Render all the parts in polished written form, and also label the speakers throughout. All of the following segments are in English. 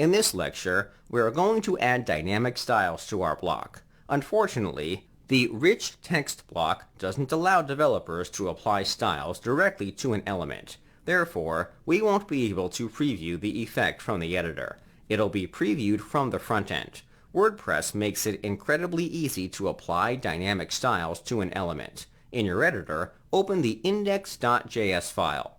Speaker 1: In this lecture, we are going to add dynamic styles to our block. Unfortunately, the rich text block doesn't allow developers to apply styles directly to an element. Therefore, we won't be able to preview the effect from the editor. It'll be previewed from the front end. WordPress makes it incredibly easy to apply dynamic styles to an element. In your editor, open the index.js file.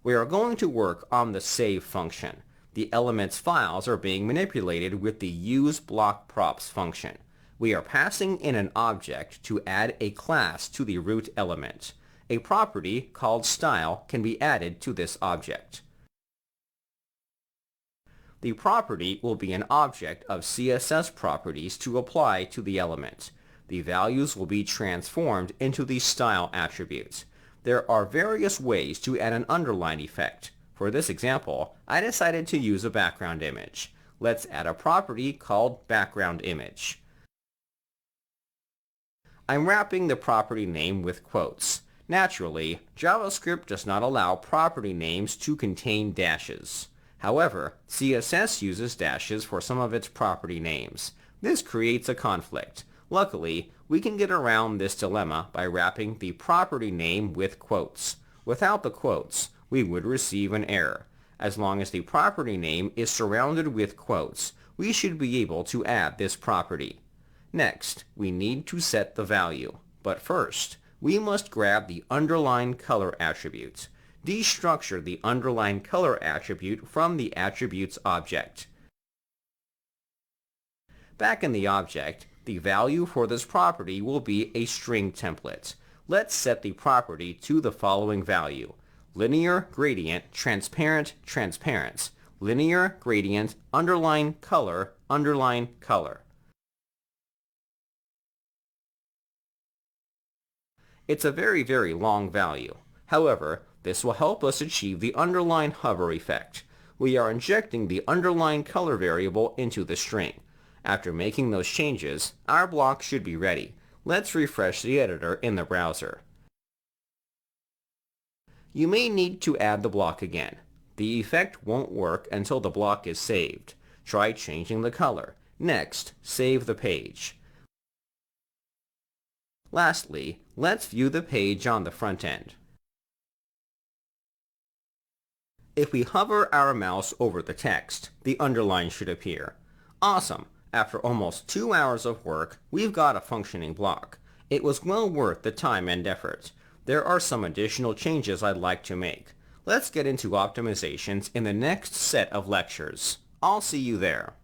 Speaker 1: We are going to work on the save function. The element's files are being manipulated with the useBlockProps function. We are passing in an object to add a class to the root element. A property called style can be added to this object. The property will be an object of CSS properties to apply to the element. The values will be transformed into the style attributes. There are various ways to add an underline effect. For this example, I decided to use a background image. Let's add a property called background image. I'm wrapping the property name with quotes. Naturally, JavaScript does not allow property names to contain dashes. However, CSS uses dashes for some of its property names. This creates a conflict. Luckily, we can get around this dilemma by wrapping the property name with quotes. Without the quotes, we would receive an error. As long as the property name is surrounded with quotes, we should be able to add this property. Next, we need to set the value. But first, we must grab the underline color attribute. Destructure the underline color attribute from the attributes object. Back in the object, the value for this property will be a string template. Let's set the property to the following value: linear gradient transparent transparent, linear gradient underline color underline color. It's a very long value. However, this will help us achieve the underline hover effect. We are injecting the underline color variable into the string. After making those changes, our block should be ready. Let's refresh the editor in the browser. You may need to add the block again. The effect won't work until the block is saved. Try changing the color. Next, save the page. Lastly, let's view the page on the front end. If we hover our mouse over the text, the underline should appear. Awesome! After almost 2 hours of work, we've got a functioning block. It was well worth the time and effort. There are some additional changes I'd like to make. Let's get into optimizations in the next set of lectures. I'll see you there.